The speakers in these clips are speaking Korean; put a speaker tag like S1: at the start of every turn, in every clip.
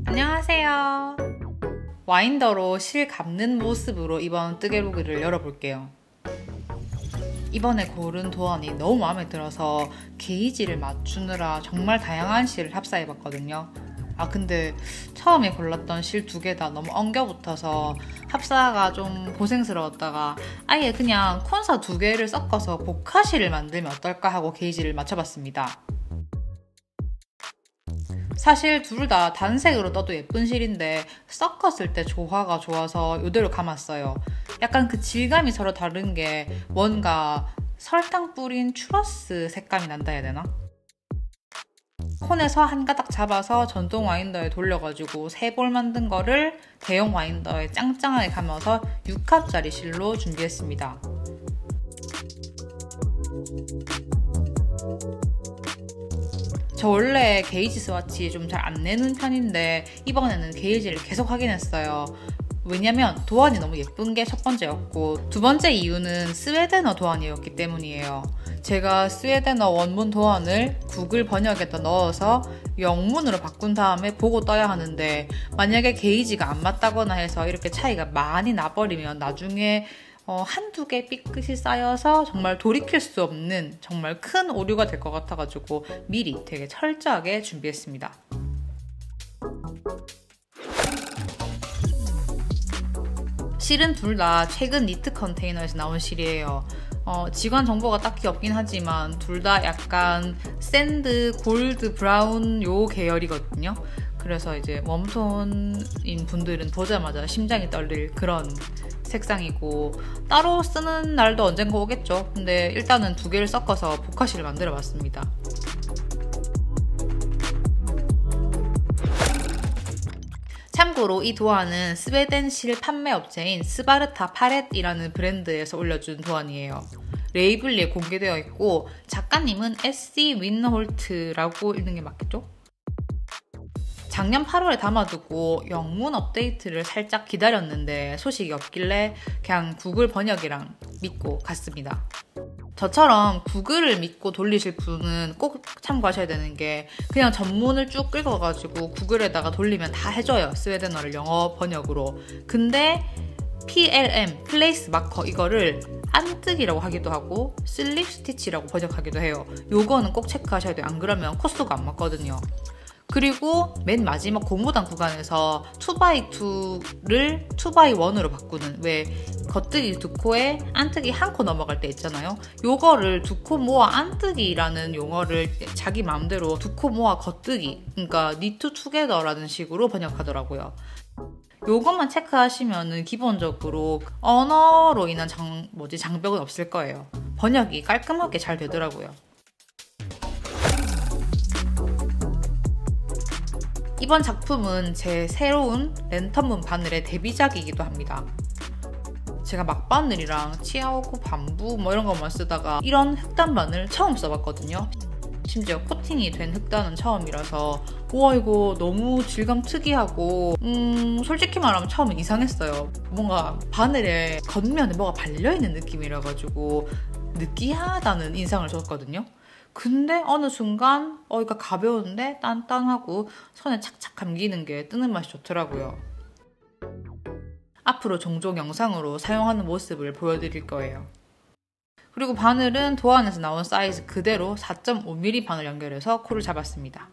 S1: 안녕하세요. 와인더로 실 감는 모습으로 이번 뜨개로그를 열어볼게요. 이번에 고른 도안이 너무 마음에 들어서 게이지를 맞추느라 정말 다양한 실을 합사해봤거든요. 근데 처음에 골랐던 실 두 개 다 너무 엉겨붙어서 합사가 좀 고생스러웠다가 아예 그냥 콘사 두 개를 섞어서 복화실을 만들면 어떨까 하고 게이지를 맞춰봤습니다. 사실 둘 다 단색으로 떠도 예쁜 실인데 섞었을 때 조화가 좋아서 이대로 감았어요. 약간 그 질감이 서로 다른 게 뭔가 설탕 뿌린 추러스 색감이 난다 해야 되나? 콘에서 한 가닥 잡아서 전동 와인더에 돌려가지고 세 볼 만든 거를 대형 와인더에 짱짱하게 감아서 6합짜리 실로 준비했습니다. 저 원래 게이지 스와치 좀 잘 안 내는 편인데 이번에는 게이지를 계속 확인했어요. 왜냐면 도안이 너무 예쁜 게 첫 번째였고, 두 번째 이유는 스웨덴어 도안이었기 때문이에요. 제가 스웨덴어 원문 도안을 구글 번역에다 넣어서 영문으로 바꾼 다음에 보고 떠야 하는데, 만약에 게이지가 안 맞다거나 해서 이렇게 차이가 많이 나버리면 나중에 한두 개 삐끗이 쌓여서 정말 돌이킬 수 없는 정말 큰 오류가 될 것 같아가지고 미리 되게 철저하게 준비했습니다. 실은 둘 다 최근 니트 컨테이너에서 나온 실이에요. 직관 정보가 딱히 없긴 하지만 둘 다 약간 샌드, 골드, 브라운 요 계열이거든요. 그래서 이제 웜톤인 분들은 보자마자 심장이 떨릴 그런 색상이고, 따로 쓰는 날도 언젠가 오겠죠. 근데 일단은 두 개를 섞어서 복화실을 만들어 봤습니다. 참고로 이 도안은 스웨덴 실 판매 업체인 스바르타 파렛이라는 브랜드에서 올려준 도안이에요. 레이블리에 공개되어 있고 작가님은 S.C. 윈홀트라고 읽는 게 맞겠죠? 작년 8월에 담아두고 영문 업데이트를 살짝 기다렸는데 소식이 없길래 그냥 구글 번역이랑 믿고 갔습니다. 저처럼 구글을 믿고 돌리실 분은 꼭 참고하셔야 되는 게, 그냥 전문을 쭉 긁어가지고 구글에다가 돌리면 다 해줘요. 스웨덴어를 영어 번역으로. 근데 PLM, 플레이스 마커, 이거를 안뜨기라고 하기도 하고 슬립 스티치라고 번역하기도 해요. 요거는 꼭 체크하셔야 돼요. 안 그러면 코스가 안 맞거든요. 그리고 맨 마지막 고무단 구간에서 2x2를 2x1으로 바꾸는, 왜 겉뜨기 2코에 안뜨기 1코 넘어갈 때 있잖아요. 요거를 2코 모아 안뜨기라는 용어를 자기 마음대로 2코 모아 겉뜨기, 그러니까 knit together라는 식으로 번역하더라고요. 요것만 체크하시면은 기본적으로 언어로 인한 장벽은 없을 거예요. 번역이 깔끔하게 잘 되더라고요. 이번 작품은 제 새로운 랜턴문 바늘의 데뷔작이기도 합니다. 제가 막바늘이랑 치아오구 밤부 이런 것만 쓰다가 이런 흑단 바늘 처음 써봤거든요. 심지어 코팅이 된 흑단은 처음이라서 우와, 이거 너무 질감 특이하고 솔직히 말하면 처음에 이상했어요. 뭔가 바늘에 겉면에 뭐가 발려있는 느낌이라 가지고 느끼하다는 인상을 줬거든요. 근데 어느 순간 이거 가벼운데 단단하고 손에 착착 감기는 게 뜨는 맛이 좋더라고요. 앞으로 종종 영상으로 사용하는 모습을 보여드릴 거예요. 그리고 바늘은 도안에서 나온 사이즈 그대로 4.5mm 바늘 연결해서 코를 잡았습니다.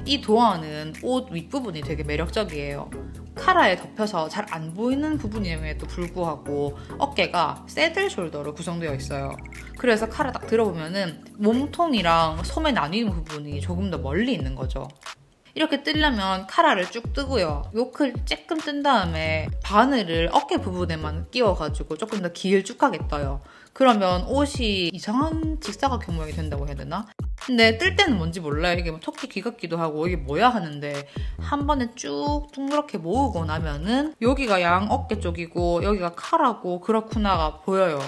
S1: 이 도안은 옷 윗부분이 되게 매력적이에요. 카라에 덮여서 잘 안 보이는 부분임에도 불구하고 어깨가 새들 숄더로 구성되어 있어요. 그래서 카라 딱 들어보면은 몸통이랑 소매 나뉘는 부분이 조금 더 멀리 있는 거죠. 이렇게 뜨려면 카라를 쭉 뜨고요. 요크를 쬐끔 뜬 다음에 바늘을 어깨 부분에만 끼워가지고 조금 더 길쭉하게 떠요. 그러면 옷이 이상한 직사각형 모양이 된다고 해야 되나? 근데 뜰 때는 뭔지 몰라요. 이게 뭐 토끼 귀 같기도 하고 이게 뭐야 하는데, 한 번에 쭉 둥그렇게 모으고 나면은 여기가 양 어깨 쪽이고 여기가 카라고 그렇구나가 보여요.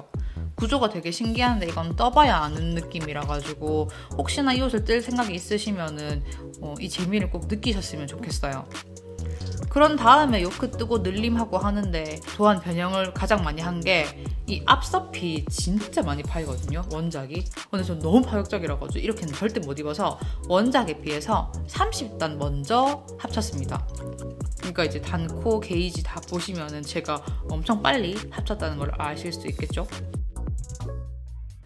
S1: 구조가 되게 신기한데 이건 떠봐야 아는 느낌이라 가지고 혹시나 이 옷을 뜰 생각이 있으시면은 이 재미를 꼭 느끼셨으면 좋겠어요. 그런 다음에 요크 뜨고 늘림하고 하는데 도안 변형을 가장 많이 한 게 이 앞서피 진짜 많이 파이거든요, 원작이. 근데 전 너무 파격적이라 가지고 이렇게는 절대 못 입어서 원작에 비해서 30단 먼저 합쳤습니다. 그러니까 이제 단코 게이지 다 보시면은 제가 엄청 빨리 합쳤다는 걸 아실 수 있겠죠?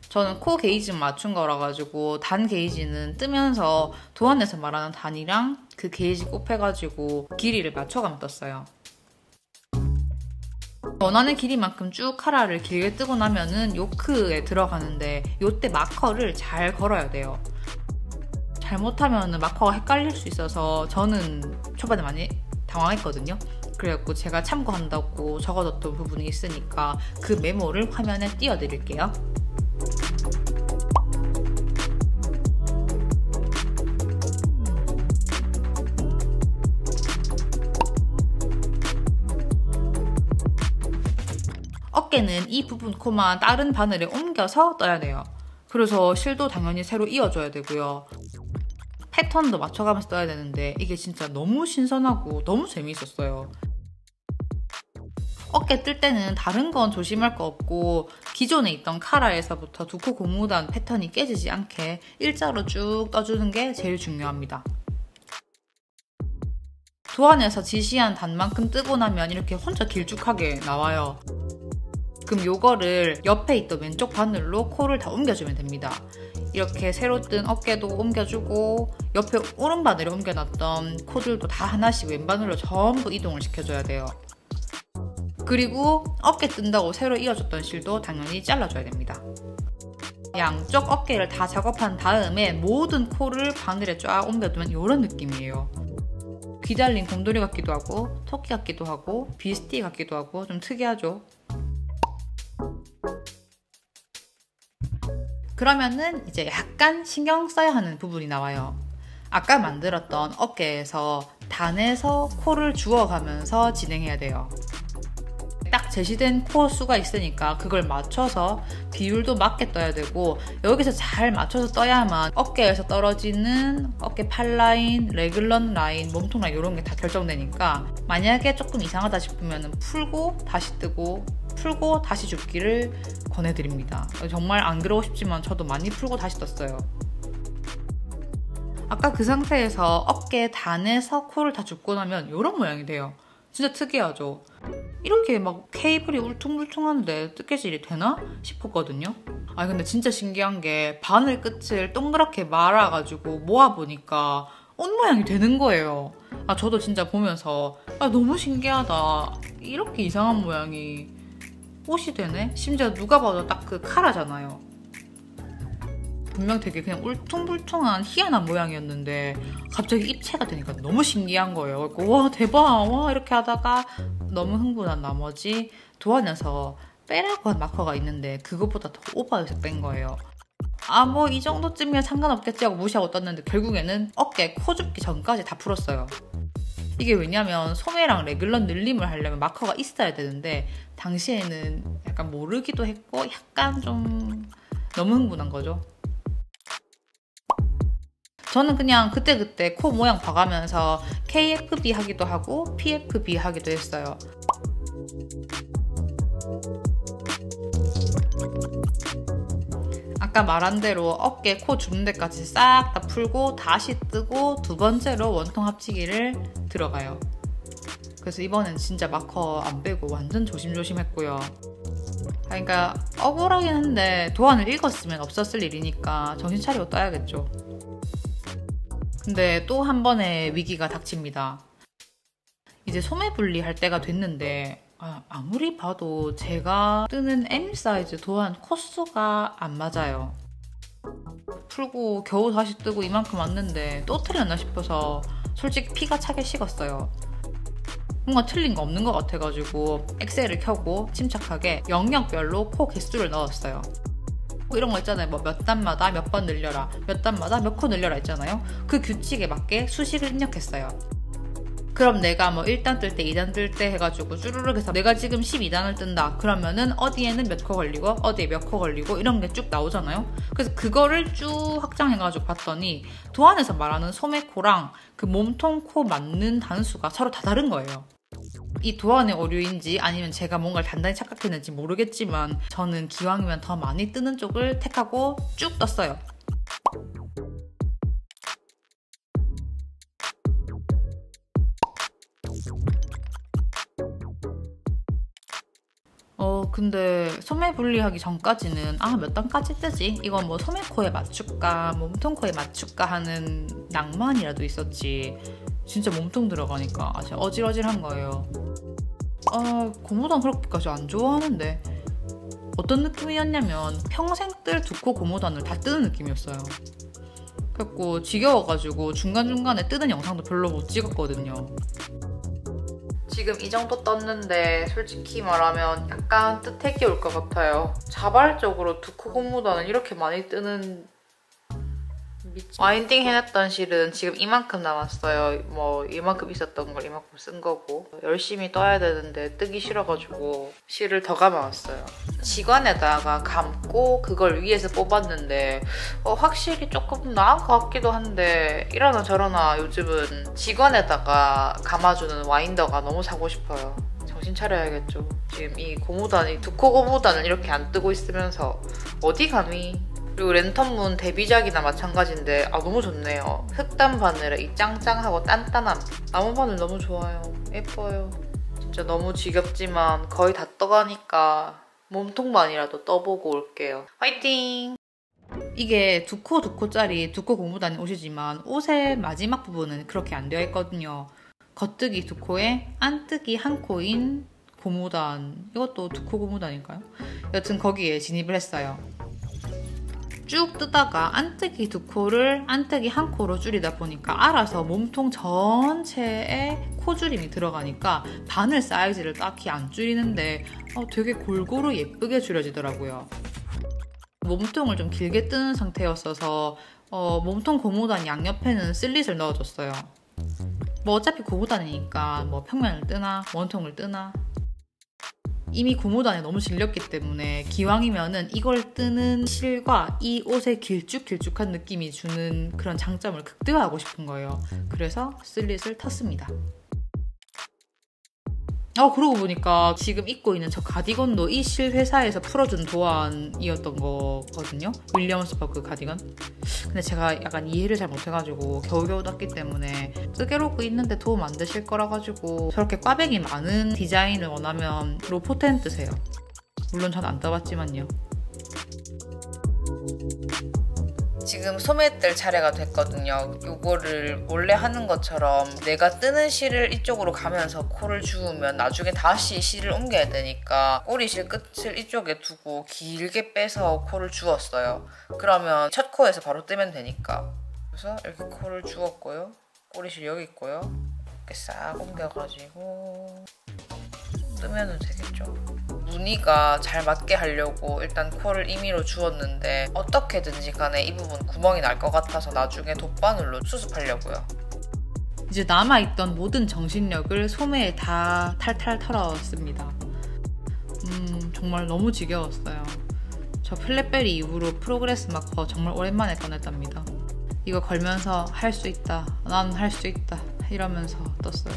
S1: 저는 코 게이지 맞춘 거라 가지고 단 게이지는 뜨면서 도안에서 말하는 단이랑 그 게이지 곱해가지고 길이를 맞춰가며 떴어요. 원하는 길이만큼 쭉 카라를 길게 뜨고 나면은 요크에 들어가는데 요때 마커를 잘 걸어야 돼요. 잘못하면 마커가 헷갈릴 수 있어서 저는 초반에 많이 당황했거든요. 그래갖고 제가 참고한다고 적어뒀던 부분이 있으니까 그 메모를 화면에 띄워드릴게요. 어깨는 이 부분 코만 다른 바늘에 옮겨서 떠야 돼요. 그래서 실도 당연히 새로 이어줘야 되고요. 패턴도 맞춰가면서 떠야 되는데 이게 진짜 너무 신선하고 너무 재미있었어요. 어깨 뜰 때는 다른 건 조심할 거 없고 기존에 있던 카라에서부터 두 코 고무단 패턴이 깨지지 않게 일자로 쭉 떠주는 게 제일 중요합니다. 도안에서 지시한 단만큼 뜨고 나면 이렇게 혼자 길쭉하게 나와요. 그럼 요거를 옆에 있던 왼쪽 바늘로 코를 다 옮겨주면 됩니다. 이렇게 새로 뜬 어깨도 옮겨주고 옆에 오른 바늘에 옮겨놨던 코들도 다 하나씩 왼바늘로 전부 이동을 시켜줘야 돼요. 그리고 어깨 뜬다고 새로 이어줬던 실도 당연히 잘라줘야 됩니다. 양쪽 어깨를 다 작업한 다음에 모든 코를 바늘에 쫙 옮겨두면 이런 느낌이에요. 귀 달린 곰돌이 같기도 하고 토끼 같기도 하고 비스티 같기도 하고 좀 특이하죠? 그러면은 이제 약간 신경 써야 하는 부분이 나와요. 아까 만들었던 어깨에서 단에서 코를 주워가면서 진행해야 돼요. 딱 제시된 코 수가 있으니까 그걸 맞춰서 비율도 맞게 떠야 되고 여기서 잘 맞춰서 떠야만 어깨에서 떨어지는 어깨 팔 라인, 레글런 라인, 몸통 라인 이런 게 다 결정되니까 만약에 조금 이상하다 싶으면 풀고 다시 뜨고 풀고 다시 줍기를 권해드립니다. 정말 안 그러고 싶지만 저도 많이 풀고 다시 떴어요. 아까 그 상태에서 어깨 단에서 코를 다 줍고 나면 이런 모양이 돼요. 진짜 특이하죠? 이렇게 막 케이블이 울퉁불퉁한데 뜨개질이 되나 싶었거든요. 아니 근데 진짜 신기한 게 바늘 끝을 동그랗게 말아가지고 모아보니까 옷 모양이 되는 거예요. 아 저도 진짜 보면서 아 너무 신기하다. 이렇게 이상한 모양이 옷이 되네? 심지어 누가 봐도 딱 그 카라잖아요. 분명 되게 그냥 울퉁불퉁한 희한한 모양이었는데 갑자기 입체가 되니까 너무 신기한 거예요. 와 대박 와 이렇게 하다가 너무 흥분한 나머지 도안에서 빼라고 한 마커가 있는데 그것보다 더 오버해서 뺀 거예요. 아 뭐 이 정도쯤이면 상관없겠지 하고 무시하고 떴는데 결국에는 어깨 코 줍기 전까지 다 풀었어요. 이게 왜냐면 소매랑 레글런 늘림을 하려면 마커가 있어야 되는데 당시에는 약간 모르기도 했고 약간 좀 너무 흥분한 거죠. 저는 그냥 그때그때 코 모양 봐가면서 KFB 하기도 하고 PFB 하기도 했어요. 아까 말한 대로 어깨, 코 줍는 데까지 싹 다 풀고 다시 뜨고 두 번째로 원통 합치기를 들어가요. 그래서 이번엔 진짜 마커 안 빼고 완전 조심조심 했고요. 그러니까 억울하긴 한데 도안을 읽었으면 없었을 일이니까 정신 차리고 떠야겠죠. 근데 또 한 번의 위기가 닥칩니다. 이제 소매 분리할 때가 됐는데 아무리 봐도 제가 뜨는 M 사이즈 도안 코수가 안 맞아요. 풀고 겨우 다시 뜨고 이만큼 왔는데 또 틀렸나 싶어서 솔직히 피가 차게 식었어요. 뭔가 틀린 거 없는 것 같아가지고 엑셀을 켜고 침착하게 영역별로 코 개수를 넣었어요. 이런 거 있잖아요. 뭐 몇 단마다 몇 번 늘려라, 몇 단마다 몇 코 늘려라 있잖아요. 그 규칙에 맞게 수식을 입력했어요. 그럼 내가 뭐 1단 뜰 때, 2단 뜰 때 해가지고 쭈르륵 해서 내가 지금 12단을 뜬다. 그러면은 어디에는 몇 코 걸리고 어디에 몇 코 걸리고 이런 게 쭉 나오잖아요. 그래서 그거를 쭉 확장해가지고 봤더니 도안에서 말하는 소매코랑 그 몸통 코 맞는 단수가 서로 다 다른 거예요. 이 도안의 오류인지 아니면 제가 뭔가를 단단히 착각했는지 모르겠지만 저는 기왕이면 더 많이 뜨는 쪽을 택하고 쭉 떴어요. 근데 소매 분리하기 전까지는 몇 단까지 뜨지? 이건 뭐 소매코에 맞출까 몸통코에 맞출까 하는 낭만이라도 있었지. 진짜 몸통 들어가니까 아주 어질어질한 거예요. 고무단 그렇게까지 안 좋아하는데 어떤 느낌이었냐면 평생 뜰 두 코 고무단을 다 뜨는 느낌이었어요. 그래갖고 지겨워가지고 중간중간에 뜨는 영상도 별로 못 찍었거든요. 지금 이 정도 떴는데 솔직히 말하면 약간 뜨택이 올 것 같아요. 자발적으로 두 코 고무단을 이렇게 많이 뜨는 와인딩 해놨던 실은 지금 이만큼 남았어요. 뭐 이만큼 있었던 걸 이만큼 쓴 거고 열심히 떠야 되는데 뜨기 싫어가지고 실을 더 감아왔어요. 직관에다가 감고 그걸 위에서 뽑았는데 확실히 조금 나은 것 같기도 한데 이러나 저러나 요즘은 직관에다가 감아주는 와인더가 너무 사고 싶어요. 정신 차려야겠죠. 지금 이 고무단이 두 코 고무단을 이렇게 안 뜨고 있으면서 어디 감히. 그리고 랜턴문 데뷔작이나 마찬가지인데 너무 좋네요. 흑단 바늘에 이 짱짱하고 단단함. 나무 바늘 너무 좋아요. 예뻐요. 진짜 너무 지겹지만 거의 다 떠가니까 몸통만이라도 떠보고 올게요. 화이팅! 이게 두 코짜리 두 코 고무단이 옷이지만 옷의 마지막 부분은 그렇게 안 되어 있거든요. 겉뜨기 두 코에 안뜨기 한 코인 고무단. 이것도 두 코 고무단일까요? 여튼 거기에 진입을 했어요. 쭉 뜨다가 안뜨기 두 코를 안뜨기 한 코로 줄이다 보니까 알아서 몸통 전체에 코줄임이 들어가니까 바늘 사이즈를 딱히 안 줄이는데 되게 골고루 예쁘게 줄여지더라고요. 몸통을 좀 길게 뜨는 상태였어서 몸통 고무단 양옆에는 슬릿을 넣어줬어요. 뭐 어차피 고무단이니까 뭐 평면을 뜨나 원통을 뜨나 이미 고무단에 너무 질렸기 때문에 기왕이면은 이걸 뜨는 실과 이 옷의 길쭉길쭉한 느낌이 주는 그런 장점을 극대화하고 싶은 거예요. 그래서 슬릿을 탔습니다. 그러고 보니까 지금 입고 있는 저 가디건도 이 실 회사에서 풀어준 도안이었던 거거든요. 윌리엄스버그 가디건. 근데 제가 약간 이해를 잘 못해가지고 겨우겨우 땄기 때문에 뜨개로그 있는데 도움 안 되실 거라 가지고 저렇게 꽈배기 많은 디자인을 원하면 로포텐 뜨세요. 물론 전 안 떠봤지만요. 지금 소매 뜰 차례가 됐거든요. 요거를 몰래 하는 것처럼 내가 뜨는 실을 이쪽으로 가면서 코를 주우면 나중에 다시 실을 옮겨야 되니까 꼬리실 끝을 이쪽에 두고 길게 빼서 코를 주웠어요. 그러면 첫 코에서 바로 뜨면 되니까. 그래서 이렇게 코를 주웠고요. 꼬리실 여기 있고요. 이렇게 싹 옮겨가지고 뜨면 되겠죠. 무늬가 잘 맞게 하려고 일단 코를 임의로 주었는데 어떻게든지 간에 이 부분 구멍이 날 것 같아서 나중에 돗바늘로 수습하려고요. 이제 남아있던 모든 정신력을 소매에 다 탈탈 털었습니다. 정말 너무 지겨웠어요. 저 플랫베리 이후로 프로그레스 마커 정말 오랜만에 꺼냈답니다. 이거 걸면서 할 수 있다, 난 할 수 있다 이러면서 떴어요.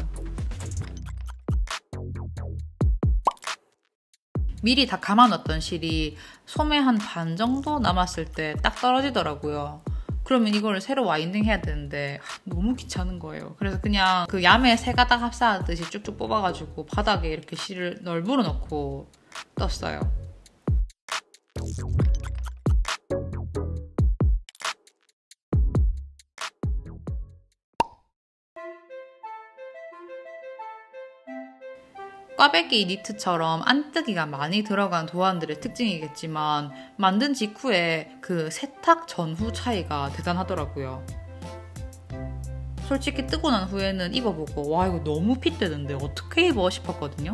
S1: 미리 다 감아놨던 실이 소매 한 반 정도 남았을 때 딱 떨어지더라고요. 그러면 이거를 새로 와인딩 해야 되는데 너무 귀찮은 거예요. 그래서 그냥 그 야매 세 가닥 합사하듯이 쭉쭉 뽑아가지고 바닥에 이렇게 실을 널브러 넣고 떴어요. 꽈배기 니트처럼 안뜨기가 많이 들어간 도안들의 특징이겠지만 만든 직후에 그 세탁 전후 차이가 대단하더라고요. 솔직히 뜨고 난 후에는 입어보고 와 이거 너무 핏되는데 어떻게 입어 싶었거든요.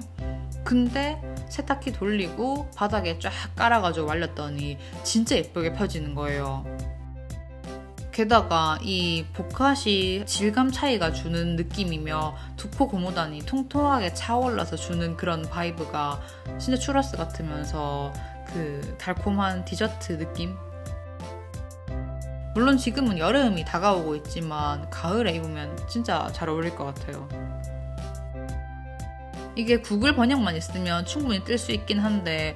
S1: 근데 세탁기 돌리고 바닥에 쫙 깔아가지고 말렸더니 진짜 예쁘게 펴지는 거예요. 게다가 이 보카시 질감 차이가 주는 느낌이며 두코 고무단이 통통하게 차올라서 주는 그런 바이브가 진짜 추러스 같으면서 그 달콤한 디저트 느낌? 물론 지금은 여름이 다가오고 있지만 가을에 입으면 진짜 잘 어울릴 것 같아요. 이게 구글 번역만 있으면 충분히 뜰 수 있긴 한데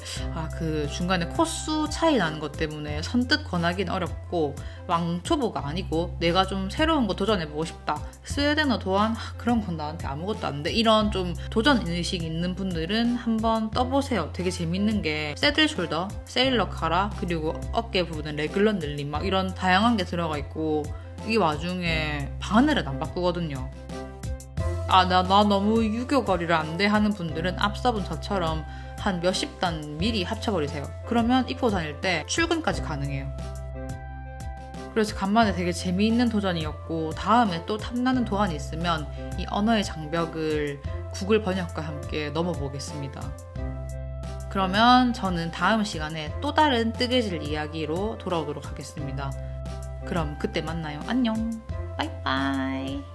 S1: 그 중간에 코수 차이 나는 것 때문에 선뜻 권하기는 어렵고, 왕초보가 아니고 내가 좀 새로운 거 도전해보고 싶다, 스웨덴어 도안 그런 건 나한테 아무것도 안 돼, 이런 좀 도전 의식이 있는 분들은 한번 떠보세요. 되게 재밌는 게 새들 숄더, 세일러 카라, 그리고 어깨 부분은 레귤러 늘림 막 이런 다양한 게 들어가 있고, 이 와중에 바늘은 안 바꾸거든요. 나 너무 유교거리를 안 돼 하는 분들은 앞서 본 저처럼 한 몇십 단 미리 합쳐버리세요. 그러면 입고 다닐 때 출근까지 가능해요. 그래서 간만에 되게 재미있는 도전이었고, 다음에 또 탐나는 도안이 있으면 이 언어의 장벽을 구글 번역과 함께 넘어보겠습니다. 그러면 저는 다음 시간에 또 다른 뜨개질 이야기로 돌아오도록 하겠습니다. 그럼 그때 만나요. 안녕. 빠이빠이.